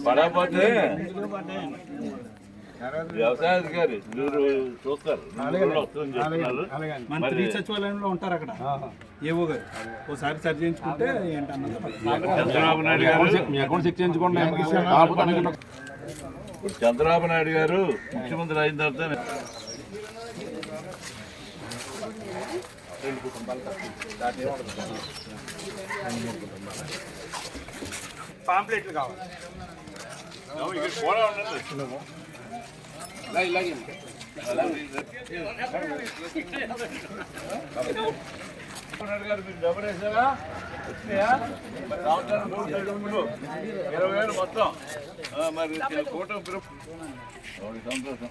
పడకపోతే వ్యవసాయ అధికారి మీరు చూస్తారు మంత్రి సచివాలయంలో ఉంటారు అక్కడ ఏవో గారు ఒకసారి సరి చేయించుకుంటే చంద్రబాబు నాయుడు గారు మీ అకౌంట్ చెక్ చేయించుకోండి. చంద్రబాబు నాయుడు గారు ముఖ్యమంత్రి అయిన తర్వాత పాంప్లెట్లు కావాలి. డబ్బులు వేసారా వచ్చినాయా? 20,000 మొత్తం. మరి కూటమి సంతోషం.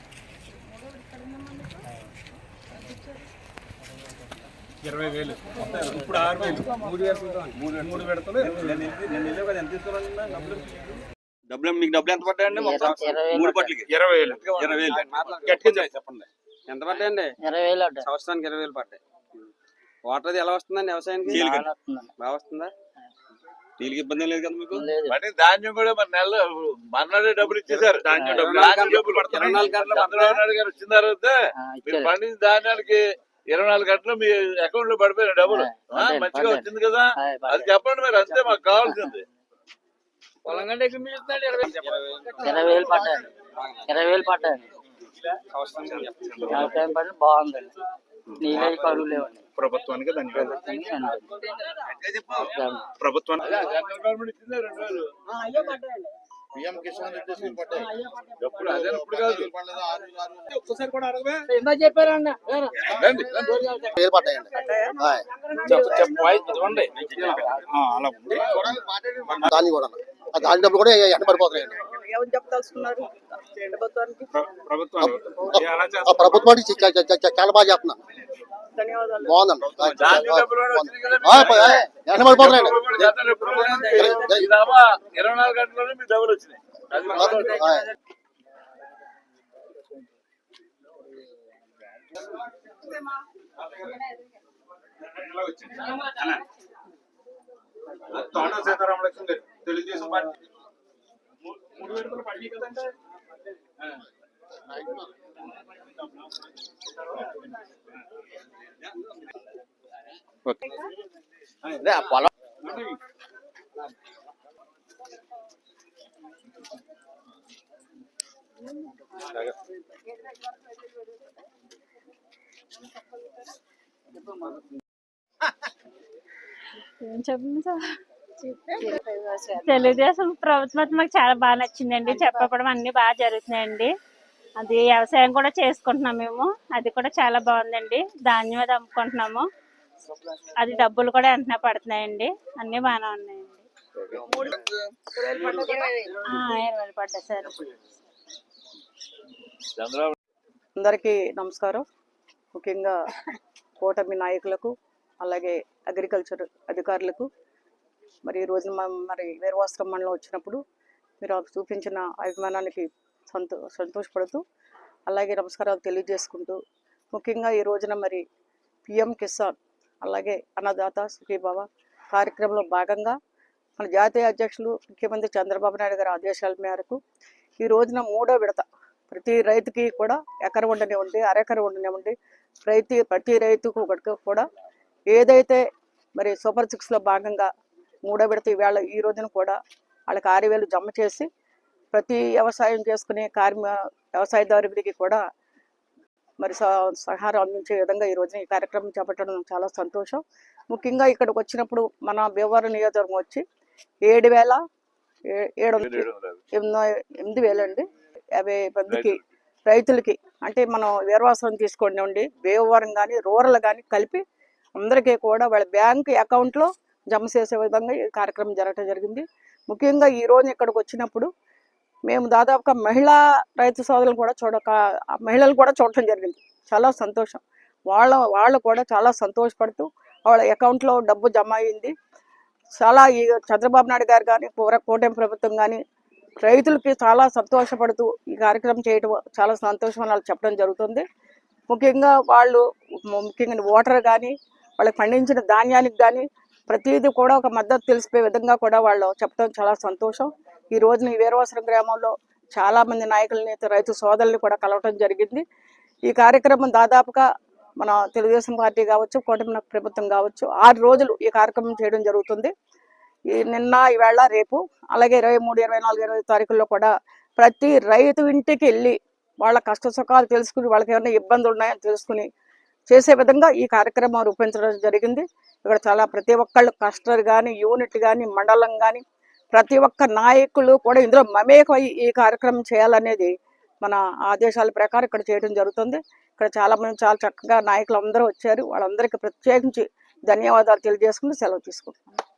20,000 ఇప్పుడు 6,000 3 పెడతాను. డబ్బులు మీకు డబ్బులు ఎంత పడ్డాయండి? 3 పట్లకి 20,000 గట్టిగా చెప్పండి. ఎంత పడ్డాయండి? 20,000 సంవత్సరానికి 20,000 పడ్డాయి. వాటర్ ఎలా వస్తుందండి వ్యవసాయానికి? బాగా వస్తుందా? నీళ్ళకి ఇబ్బంది లేదు కదా మీకు? మరి ధాన్యం కూడా మన నెల మన్నాడే డబ్బులు ఇచ్చేసారు. చంద్రబాబు నాయుడు గారు వచ్చిన తర్వాత మీరు పండించిన ధాన్యానికి 24 గంటలు మీ అకౌంట్ లో పడిపోయిన డబ్బులు మంచిగా వచ్చింది కదా, అది చెప్పండి. మరి అంతే మాకు కావాల్సింది. 20,000 పడ్డాయి. 20,000 పడ్డాయి. వ్యవసాయం పని బాగుందండి. నీళ్ళ కరువు లేవండి. ప్రభుత్వానికి ధన్యవాదాలు. ప్రభుత్వానికి గవర్నమెంట్ ఇచ్చింది 2,000. పిఎం కిసాన్ ఎప్పుడు అదే ఇప్పుడు కాదు. ఒక్కసారి కూడా అడగవే చెప్పారన్న దాన్ని కూడా దాని డబ్బులు కూడా ఎండబడిపోతున్నాయండి. ప్రభుత్వానికి చాలా బాగా చెప్తున్నా. బాగుందండి. ఎండబడిపోతున్నాయండి. 24 గంటల్లోనే మీ డబ్బులు వచ్చినాయి. తోట సీతారామలక్ష్మి గారు తెలుగుదేశం పార్టీ 3 విడతలు పడ్డాయి కదండి. పొలం తెలుగుదేశం ప్రభుత్వం మాకు చాలా బాగా నచ్చిందండి. చెప్పడం అన్ని బాగా జరుగుతున్నాయండి. అది వ్యవసాయం కూడా చేసుకుంటున్నాం మేము. అది కూడా చాలా బాగుందండి. ధాన్యం అది అమ్ముకుంటున్నాము. అది డబ్బులు కూడా వెంటనే పడుతున్నాయండి. అన్ని బాగానే ఉన్నాయండి. 20,000 పడ్డాయి సార్. అందరికీ నమస్కారం. ముఖ్యంగా కూటమి నాయకులకు అలాగే అగ్రికల్చర్ అధికారులకు మరి ఈ రోజున మరి వీరవాస్త్రం మండలం వచ్చినప్పుడు మీరు చూపించిన అభిమానానికి సంతోషపడుతూ అలాగే నమస్కారాలు తెలియజేసుకుంటూ ముఖ్యంగా ఈ రోజున మరి పిఎం కిసాన్ అలాగే అన్నదాత సుఖీభవ కార్యక్రమంలో భాగంగా మన జాతీయ అధ్యక్షులు ముఖ్యమంత్రి చంద్రబాబు నాయుడు గారి ఆదేశాల మేరకు ఈ రోజున 3వ విడత ప్రతి రైతుకి కూడా ఎకరం ఉండనివ్వండి, అరెకరం ఉండనివ్వండి, ప్రతి రైతుకు కూడా ఏదైతే మరి సూపర్ 6లో భాగంగా 3వ విడత ఈవేళ ఈ రోజున కూడా వాళ్ళకి 6,000 జమ చేసి ప్రతి వ్యవసాయం చేసుకునే వ్యవసాయదారుడికి కూడా మరి సహారం అందించే విధంగా ఈ రోజున ఈ కార్యక్రమం చేపట్టడం చాలా సంతోషం. ముఖ్యంగా ఇక్కడికి వచ్చినప్పుడు మన భీమవరం నియోజకవర్గం వచ్చి 8,000 అండి 50 మందికి రైతులకి అంటే మనం వీరవాసరం తీసుకోండి, భీమవరం కానీ రూరల్ కానీ కలిపి అందరికీ కూడా వాళ్ళ బ్యాంక్ అకౌంట్లో జమ చేసే విధంగా ఈ కార్యక్రమం జరగడం జరిగింది. ముఖ్యంగా ఈ రోజు ఇక్కడికి వచ్చినప్పుడు మేము దాదాపుగా మహిళా రైతు సోదరులు కూడా మహిళలు కూడా చూడటం జరిగింది. చాలా సంతోషం. వాళ్ళు కూడా చాలా సంతోషపడుతూ వాళ్ళ అకౌంట్లో డబ్బు జమ అయింది. చాలా ఈ చంద్రబాబు నాయుడు గారు కానీ కూటమి ప్రభుత్వం కానీ రైతులకి చాలా సంతోషపడుతూ ఈ కార్యక్రమం చేయడం చాలా సంతోషం అని వాళ్ళు చెప్పడం జరుగుతుంది. ముఖ్యంగా వాళ్ళు ముఖ్యంగా ఓటర్ కానీ వాళ్ళకి పండించిన ధాన్యానికి కానీ ప్రతిదీ కూడా ఒక మద్దతు తెలిసిపోయే విధంగా కూడా వాళ్ళు చెప్పడం చాలా సంతోషం. ఈ రోజున ఈ వీరవాసరం గ్రామంలో చాలా మంది నాయకులని రైతు సోదరుల్ని కూడా కలవటం జరిగింది. ఈ కార్యక్రమం దాదాపుగా మన తెలుగుదేశం పార్టీ కావచ్చు, కూటమి ప్రభుత్వం కావచ్చు 6 రోజులు ఈ కార్యక్రమం చేయడం జరుగుతుంది. ఈ నిన్న ఈవేళ రేపు అలాగే 23, 24, 25 తారీఖుల్లో కూడా ప్రతి రైతు ఇంటికి వెళ్ళి వాళ్ళ కష్ట సుఖాలు తెలుసుకుని వాళ్ళకి ఏమైనా ఇబ్బందులు ఉన్నాయని తెలుసుకుని చేసే విధంగా ఈ కార్యక్రమం రూపొందించడం జరిగింది. ఇక్కడ చాలా ప్రతి ఒక్కళ్ళు కస్టర్ కానీ, యూనిట్ కానీ, మండలం కానీ ప్రతి ఒక్క నాయకులు కూడా ఇందులో మమేకమై ఈ కార్యక్రమం చేయాలనేది మన ఆదేశాల ప్రకారం ఇక్కడ చేయడం జరుగుతుంది. ఇక్కడ చాలా మంది చాలా చక్కగా నాయకులు అందరూ వచ్చారు. వాళ్ళందరికీ ప్రత్యేకించి ధన్యవాదాలు తెలియజేసుకుని సెలవు తీసుకుంటున్నాను.